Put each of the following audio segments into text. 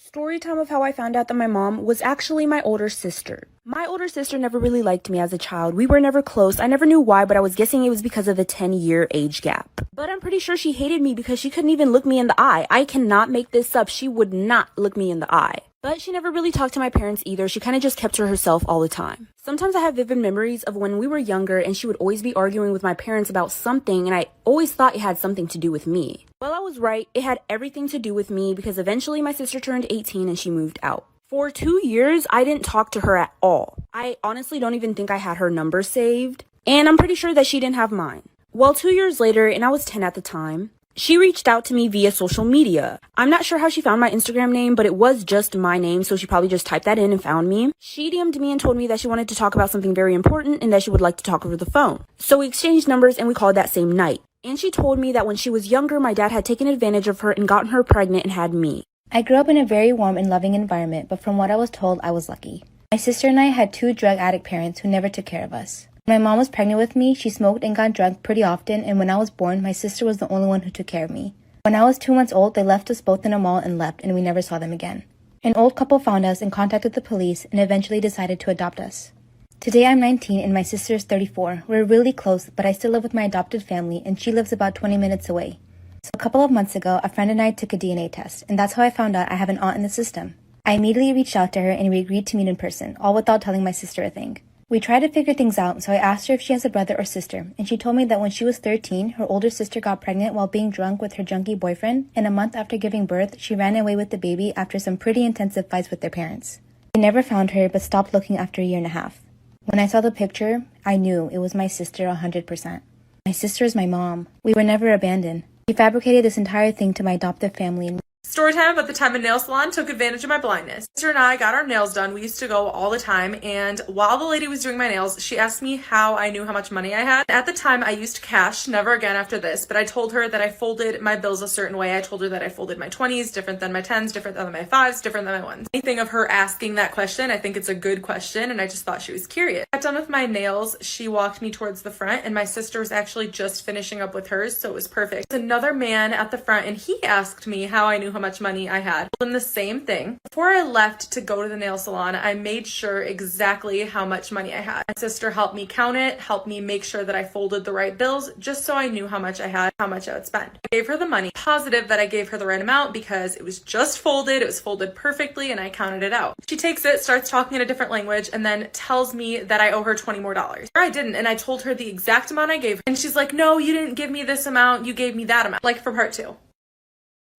Story time of how I found out that my mom was actually my older sister. My older sister never really liked me as a child. We were never close. I never knew why, but I was guessing it was because of the 10-year age gap. But I'm pretty sure she hated me because she couldn't even look me in the eye. I cannot make this up. She would not look me in the eye. But she never really talked to my parents either. She kind of just kept to herself all the time. Sometimes I have vivid memories of when we were younger and she would always be arguing with my parents about something, and I always thought it had something to do with me. Well, I was right. It had everything to do with me because eventually my sister turned 18 and she moved out. For 2 years, I didn't talk to her at all. I honestly don't even think I had her number saved, and I'm pretty sure that she didn't have mine. Well, 2 years later, and I was 10 at the time, she reached out to me via social media. I'm not sure how she found my Instagram name, but it was just my name, so she probably just typed that in and found me. She DM'd me and told me that she wanted to talk about something very important and that she would like to talk over the phone. So we exchanged numbers and we called that same night. And she told me that when she was younger, my dad had taken advantage of her and gotten her pregnant and had me. I grew up in a very warm and loving environment, but from what I was told, I was lucky. My sister and I had 2 drug addict parents who never took care of us. When my mom was pregnant with me, she smoked and got drunk pretty often, and when I was born, my sister was the only one who took care of me. When I was 2 months old, they left us both in a mall and left, and we never saw them again. An old couple found us and contacted the police and eventually decided to adopt us. Today I'm 19 and my sister is 34. We're really close, but I still live with my adopted family and she lives about 20 minutes away. So a couple of months ago, a friend and I took a DNA test, and that's how I found out I have an aunt in the system. I immediately reached out to her and we agreed to meet in person, all without telling my sister a thing. We tried to figure things out, so I asked her if she has a brother or sister, and she told me that when she was 13, her older sister got pregnant while being drunk with her junkie boyfriend, and a month after giving birth, she ran away with the baby after some pretty intensive fights with their parents. They never found her, but stopped looking after a year and a half. When I saw the picture, I knew it was my sister 100%. My sister is my mom. We were never abandoned. She fabricated this entire thing to my adoptive family and Story time about the time a nail salon took advantage of my blindness. Sister and I got our nails done. We used to go all the time, and while the lady was doing my nails, she asked me how I knew how much money I had. At the time, I used cash, never again after this, but I told her that I folded my bills a certain way. I told her that I folded my 20s different than my 10s, different than my 5s, different than my 1s. Anything of her asking that question, I think it's a good question, and I just thought she was curious. I got done with my nails, she walked me towards the front, and my sister was actually just finishing up with hers, so it was perfect. There's another man at the front, and he asked me how I knew how much money I had. And the same thing. Before I left to go to the nail salon, I made sure exactly how much money I had. My sister helped me count it, helped me make sure that I folded the right bills, just so I knew how much I had, how much I would spend. I gave her the money. Positive that I gave her the right amount because it was just folded, it was folded perfectly, and I counted it out. She takes it, starts talking in a different language, and then tells me that I owe her $20 more. I didn't, and I told her the exact amount I gave her. And she's like, no, you didn't give me this amount, you gave me that amount. Like for part 2.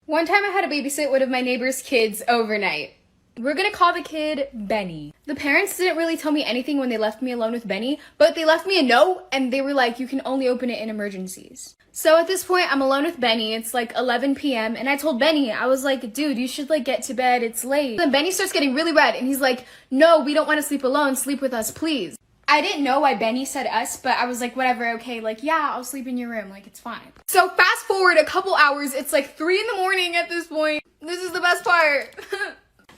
One time I had to babysit one of my neighbor's kids overnight. We're gonna call the kid Benny. The parents didn't really tell me anything when they left me alone with Benny, but they left me a note and they were like, you can only open it in emergencies. So at this point, I'm alone with Benny. It's like 11 p.m. and I told Benny, I was like, dude, you should like get to bed. It's late. Then Benny starts getting really red and he's like, no, we don't want to sleep alone. Sleep with us, please. I didn't know why Benny said us, but I was like, whatever, okay, like, yeah, I'll sleep in your room, like, it's fine. So fast forward a couple hours, it's like 3 in the morning at this point. This is the best part.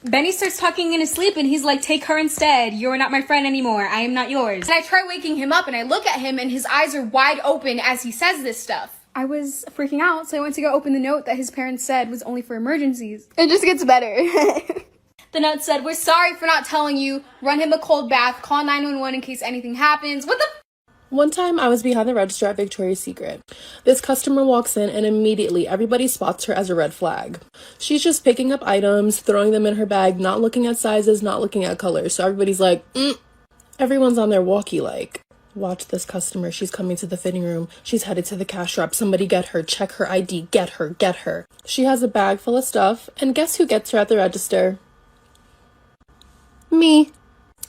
Benny starts talking in his sleep and he's like, take her instead. You're not my friend anymore. I am not yours. And I try waking him up and I look at him and his eyes are wide open as he says this stuff. I was freaking out, so I went to go open the note that his parents said was only for emergencies. It just gets better. The note said, we're sorry for not telling you. Run him a cold bath. Call 911 in case anything happens. What the? One time I was behind the register at Victoria's Secret. This customer walks in and immediately everybody spots her as a red flag. She's just picking up items, throwing them in her bag, not looking at sizes, not looking at colors. So everybody's like, Everyone's on their walkie like, watch this customer. She's coming to the fitting room. She's headed to the cash wrap. Somebody get her. Check her ID. Get her. Get her. She has a bag full of stuff. And guess who gets her at the register? Me.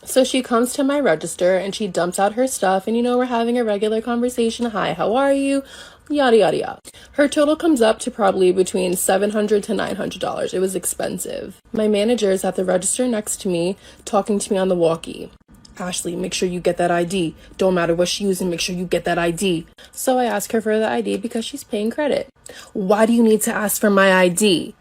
So she comes to my register and she dumps out her stuff and we're having a regular conversation. Hi, how are you? Yada, yada, yada. Her total comes up to probably between $700 to $900. It was expensive. My manager is at the register next to me talking to me on the walkie. Ashley, make sure you get that ID. Don't matter what she's using, make sure you get that ID. So I ask her for the ID because she's paying credit. Why do you need to ask for my ID?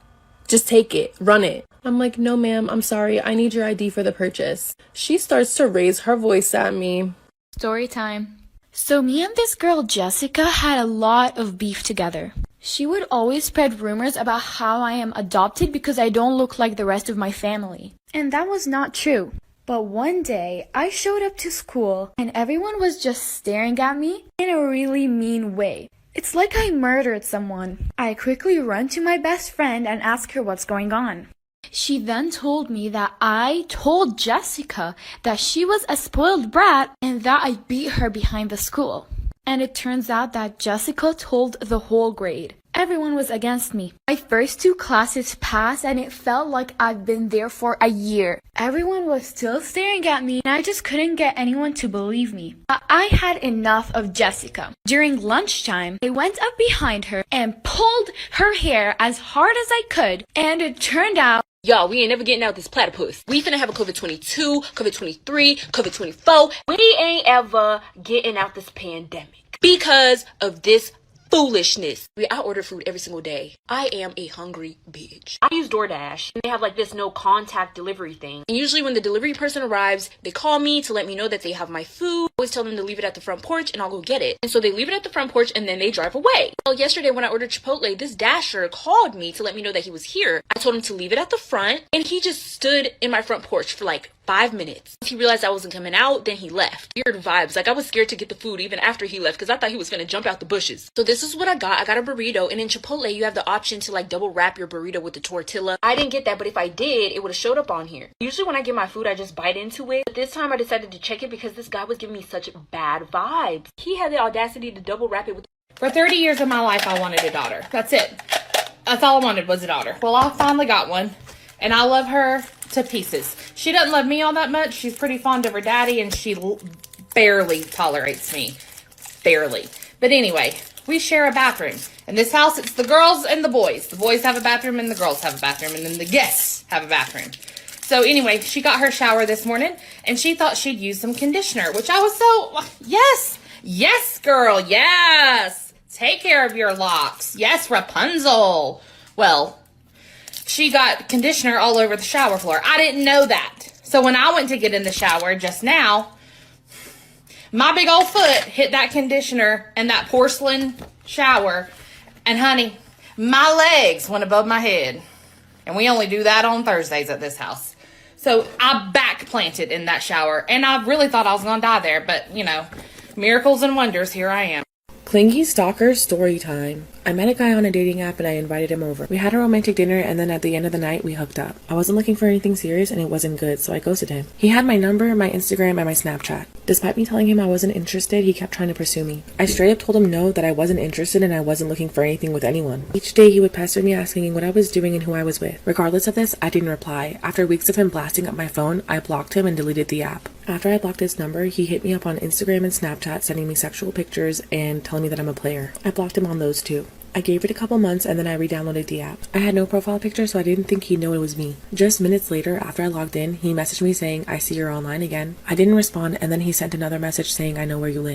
Just take it, run it. I'm like, no ma'am, I'm sorry, I need your ID for the purchase. She starts to raise her voice at me. Story time. So me and this girl Jessica had a lot of beef together. She would always spread rumors about how I am adopted because I don't look like the rest of my family. And that was not true. But one day, I showed up to school and everyone was just staring at me in a really mean way. It's like I murdered someone. I quickly run to my best friend and ask her what's going on. She then told me that I told Jessica that she was a spoiled brat and that I beat her behind the school. And it turns out that Jessica told the whole grade. Everyone was against me. My first 2 classes passed and it felt like I've been there for a year. Everyone was still staring at me and I just couldn't get anyone to believe me. But I had enough of Jessica. During lunchtime, I went up behind her and pulled her hair as hard as I could, and it turned out y'all, we ain't never getting out this platypus. We finna have a COVID-22, COVID-23, COVID-24. We ain't ever getting out this pandemic because of this foolishness. I order food every single day. I am a hungry bitch. I use DoorDash. They have like this no contact delivery thing. And usually when the delivery person arrives, they call me to let me know that they have my food. I always tell them to leave it at the front porch and I'll go get it. And so they leave it at the front porch and then they drive away. Well, yesterday when I ordered Chipotle, this Dasher called me to let me know that he was here. I told him to leave it at the front and he just stood in my front porch for like 5 minutes. Once he realized I wasn't coming out, then he left. Weird vibes. Like I was scared to get the food even after he left because I thought he was gonna jump out the bushes. So this is what I got. I got a burrito, and in Chipotle you have the option to like double wrap your burrito with the tortilla. I didn't get that, but if I did, it would have showed up on here. Usually when I get my food, I just bite into it. But this time I decided to check it because this guy was giving me such bad vibes. He had the audacity to double wrap it with. For 30 years of my life, I wanted a daughter. That's it. That's all I wanted was a daughter. Well, I finally got one, and I love her to pieces. She doesn't love me all that much. She's pretty fond of her daddy, and she barely tolerates me. Barely. But anyway, we share a bathroom. In this house, it's the girls and the boys. The boys have a bathroom, and the girls have a bathroom, and then the guests have a bathroom. So anyway, she got her shower this morning, and she thought she'd use some conditioner, which I was so, yes, girl, yes. Take care of your locks. Yes, Rapunzel. Well, she got conditioner all over the shower floor. I didn't know that. So when I went to get in the shower just now, my big old foot hit that conditioner and that porcelain shower. And honey, my legs went above my head. And we only do that on Thursdays at this house. So I back planted in that shower. And I really thought I was going to die there. But, you know, miracles and wonders, here I am. Clingy stalker story time. I met a guy on a dating app and I invited him over. We had a romantic dinner and then at the end of the night we hooked up. I wasn't looking for anything serious and it wasn't good, so I ghosted him. He had my number, my Instagram, and my Snapchat. Despite me telling him I wasn't interested, he kept trying to pursue me. I straight up told him no, that I wasn't interested and I wasn't looking for anything with anyone. Each day he would pester me asking what I was doing and who I was with. Regardless of this, I didn't reply. After weeks of him blasting up my phone, I blocked him and deleted the app. After I blocked his number, he hit me up on Instagram and Snapchat sending me sexual pictures and telling me that I'm a player. I blocked him on those too. I gave it a couple months and then I re-downloaded the app. I had no profile picture, so I didn't think he'd know it was me. Just minutes later, after I logged in, he messaged me saying, "I see you're online again." I didn't respond, and then he sent another message saying, "I know where you live."